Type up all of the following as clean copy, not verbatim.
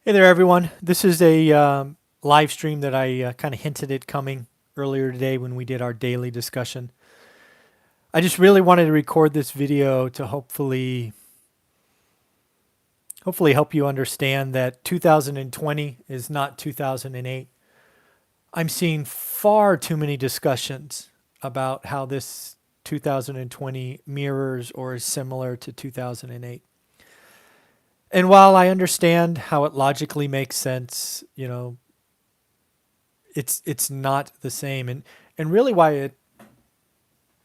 Hey there, everyone. This is a live stream that I kind of hinted at coming earlier today when we did our daily discussion. I just really wanted to record this video to hopefully help you understand that 2020 is not 2008. I'm seeing far too many discussions about how this 2020 mirrors or is similar to 2008. And while I understand how it logically makes sense, it's not the same. And really why it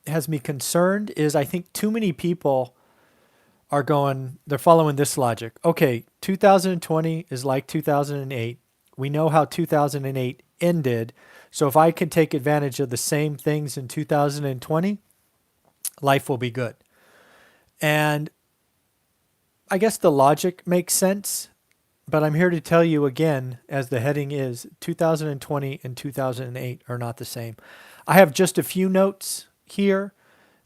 has me concerned is I think too many people they're following this logic. Okay, 2020 is like 2008. We know how 2008 ended. So if I can take advantage of the same things in 2020, life will be good. And I guess the logic makes sense, but I'm here to tell you again, as the heading is, 2020 and 2008 are not the same. I have just a few notes here.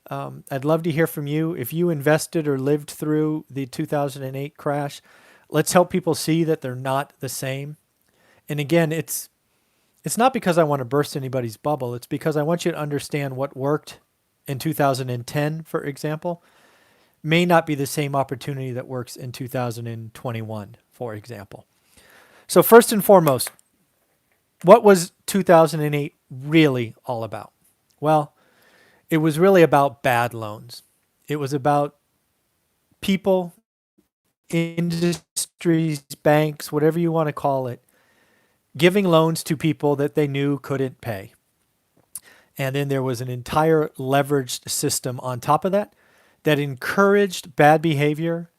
I'd love to hear from you. If you invested or lived through the 2008 crash, let's help people see that they're not the same. And again, it's not because I want to burst anybody's bubble. It's because I want you to understand what worked in 2010, for example, may not be the same opportunity that works in 2021, for example. So first and foremost, what was 2008 really all about? Well, it was really about bad loans. It was about people, industries, banks, whatever you want to call it, giving loans to people that they knew couldn't pay. And then there was an entire leveraged system on top of that that encouraged bad behavior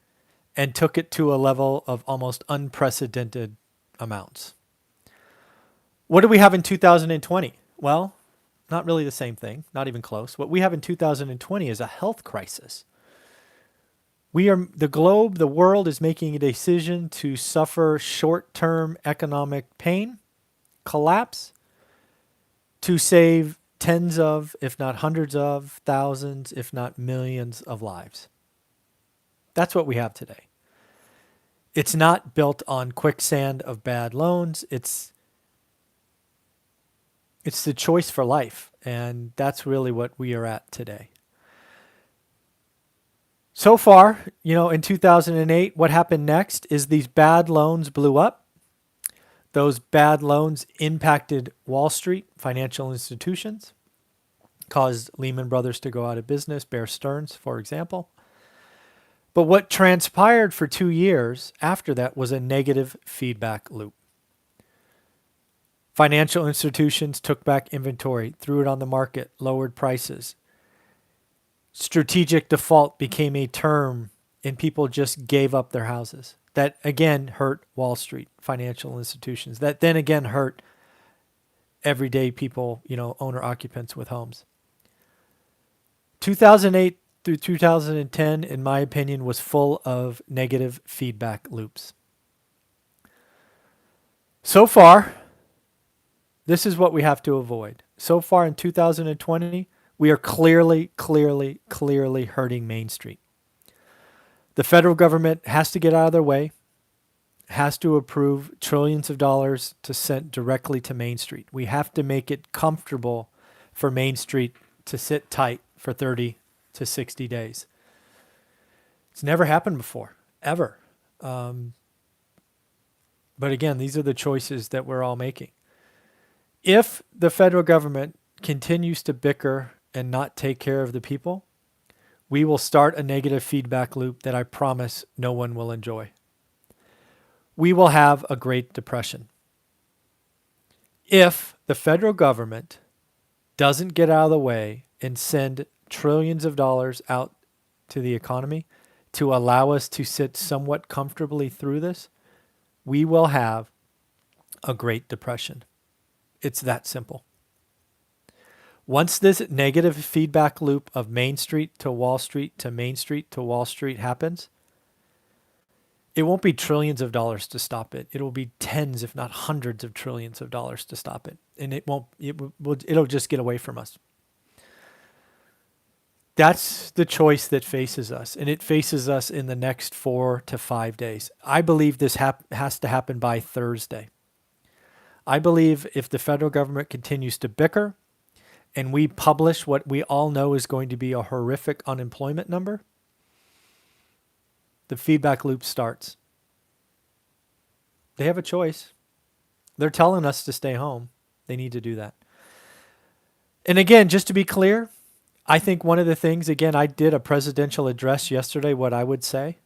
and took it to a level of almost unprecedented amounts. What do we have in 2020? Well, not really the same thing, not even close. What we have in 2020 is a health crisis. The world is making a decision to suffer short-term economic pain, collapse, to save tens of, if not hundreds of, thousands, if not millions of lives. That's what we have today. It's not built on quicksand of bad loans. It's the choice for life, and that's really what we are at today. So far, in 2008, what happened next is these bad loans blew up. Those bad loans impacted Wall Street, financial institutions, caused Lehman Brothers to go out of business, Bear Stearns, for example. But what transpired for 2 years after that was a negative feedback loop. Financial institutions took back inventory, threw it on the market, lowered prices. Strategic default became a term, and people just gave up their houses. That again hurt Wall Street, financial institutions. That then again hurt everyday people, owner occupants with homes. 2008 through 2010, in my opinion, was full of negative feedback loops. So far, this is what we have to avoid. So far in 2020, we are clearly hurting Main Street. The federal government has to get out of their way, has to approve trillions of dollars to send directly to Main Street. We have to make it comfortable for Main Street to sit tight for 30 to 60 days. It's never happened before, ever. But again, these are the choices that we're all making. If the federal government continues to bicker and not take care of the people, we will start a negative feedback loop that I promise no one will enjoy. We will have a Great Depression. If the federal government doesn't get out of the way and send trillions of dollars out to the economy to allow us to sit somewhat comfortably through this, we will have a Great Depression. It's that simple. Once this negative feedback loop of Main Street to Wall Street to Main Street to Wall Street happens, it won't be trillions of dollars to stop it. It will be tens, if not hundreds of trillions of dollars to stop it. And it'll just get away from us. That's the choice that faces us, and it faces us in the next 4 to 5 days. I believe this has to happen by Thursday. I believe if the federal government continues to bicker and we publish what we all know is going to be a horrific unemployment number, the feedback loop starts. They have a choice. They're telling us to stay home. They need to do that. And again, just to be clear, I think one of the things, again, I did a presidential address yesterday, what I would say.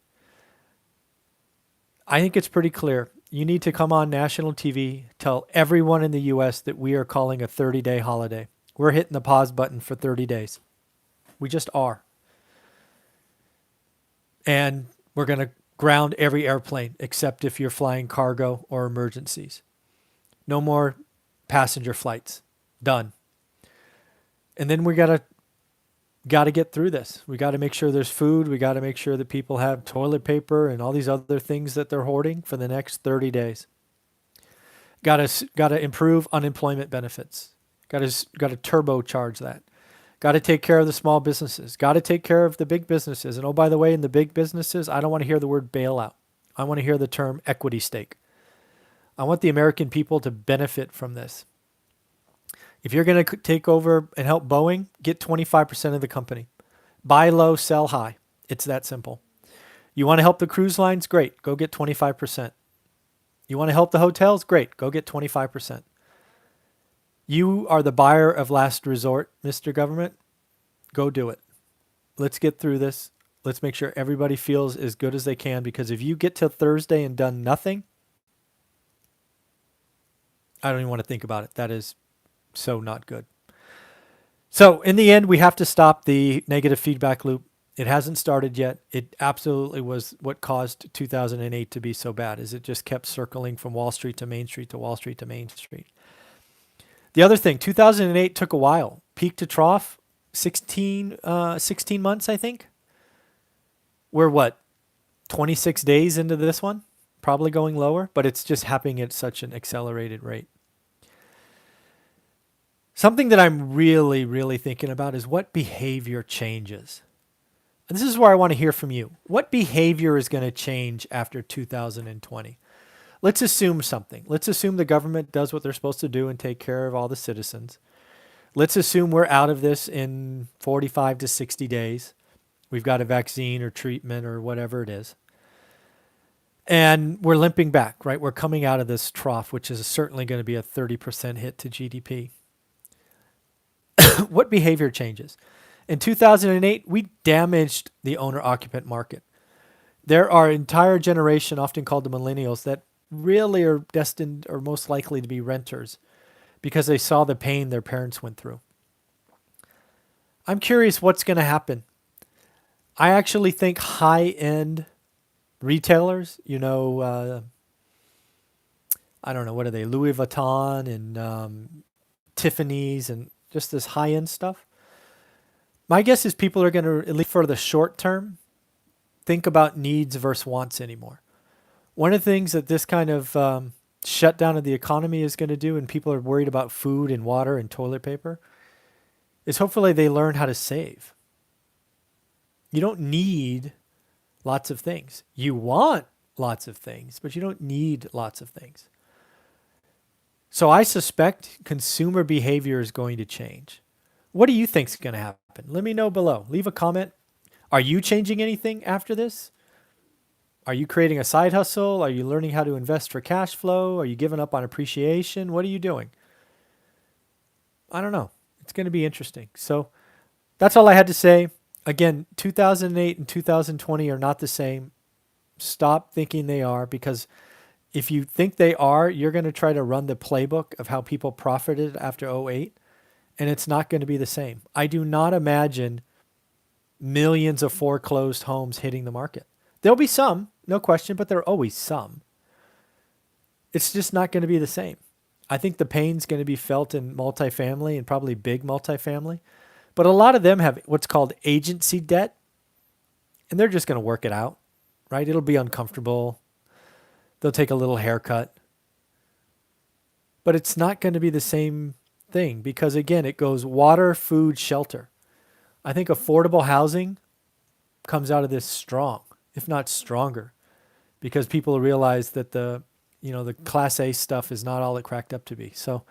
I think it's pretty clear. You need to come on national TV, tell everyone in the U.S. that we are calling a 30-day holiday. We're hitting the pause button for 30 days. We just are. And we're going to ground every airplane except if you're flying cargo or emergencies. No more passenger flights. Done. And then we got to get through this. We got to make sure there's food. We got to make sure that people have toilet paper and all these other things that they're hoarding for the next 30 days. Got to improve unemployment benefits. Got to turbocharge that. Got to take care of the small businesses. Got to take care of the big businesses. And oh, by the way, in the big businesses, I don't want to hear the word bailout. I want to hear the term equity stake. I want the American people to benefit from this. If you're going to take over and help Boeing, get 25% of the company. Buy low, sell high. It's that simple. You want to help the cruise lines? Great. Go get 25%. You want to help the hotels? Great. Go get 25%. You are the buyer of last resort, Mr. Government. Go do it. Let's get through this. Let's make sure everybody feels as good as they can, because if you get to Thursday and done nothing, I don't even want to think about it. That is so not good. So in the end, we have to stop the negative feedback loop. It hasn't started yet. It absolutely was what caused 2008 to be so bad, is it just kept circling from Wall Street to Main Street to Wall Street to Main Street. The other thing, 2008 took a while. Peak to trough, 16 months, I think. We're what, 26 days into this one? Probably going lower, but it's just happening at such an accelerated rate. Something that I'm really, really thinking about is what behavior changes. And this is where I want to hear from you. What behavior is going to change after 2020? Let's assume something. Let's assume the government does what they're supposed to do and take care of all the citizens. Let's assume we're out of this in 45 to 60 days. We've got a vaccine or treatment or whatever it is. And we're limping back, right? We're coming out of this trough, which is certainly going to be a 30% hit to GDP. What behavior changes? In 2008, we damaged the owner-occupant market. There are an entire generation, often called the millennials, that really are destined or most likely to be renters because they saw the pain their parents went through. I'm curious what's going to happen. I actually think high-end retailers, I don't know, what are they, Louis Vuitton and Tiffany's and just this high-end stuff. My guess is people are going to, at least for the short term, think about needs versus wants anymore. One of the things that this kind of shutdown of the economy is going to do, and people are worried about food and water and toilet paper, is hopefully they learn how to save. You don't need lots of things. You want lots of things, but you don't need lots of things. So I suspect consumer behavior is going to change. What do you think is going to happen? Let me know below. Leave a comment. Are you changing anything after this? Are you creating a side hustle? Are you learning how to invest for cash flow? Are you giving up on appreciation? What are you doing? I don't know. It's going to be interesting. So that's all I had to say. Again, 2008 and 2020 are not the same. Stop thinking they are, because if you think they are, you're going to try to run the playbook of how people profited after 2008, and it's not going to be the same. I do not imagine millions of foreclosed homes hitting the market. There'll be some, no question, but there are always some. It's just not going to be the same. I think the pain's going to be felt in multifamily and probably big multifamily, but a lot of them have what's called agency debt, and they're just going to work it out, right? It'll be uncomfortable. They'll take a little haircut. But it's not going to be the same thing because, again, it goes water, food, shelter. I think affordable housing comes out of this strong, if not stronger, because people realize that the Class A stuff is not all it cracked up to be. So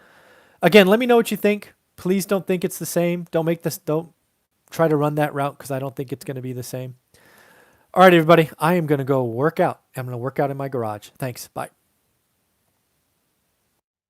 again, let me know what you think. Please don't think it's the same. Don't try to run that route because I don't think it's going to be the same. All right, everybody, I am going to go work out. I'm going to work out in my garage. Thanks. Bye.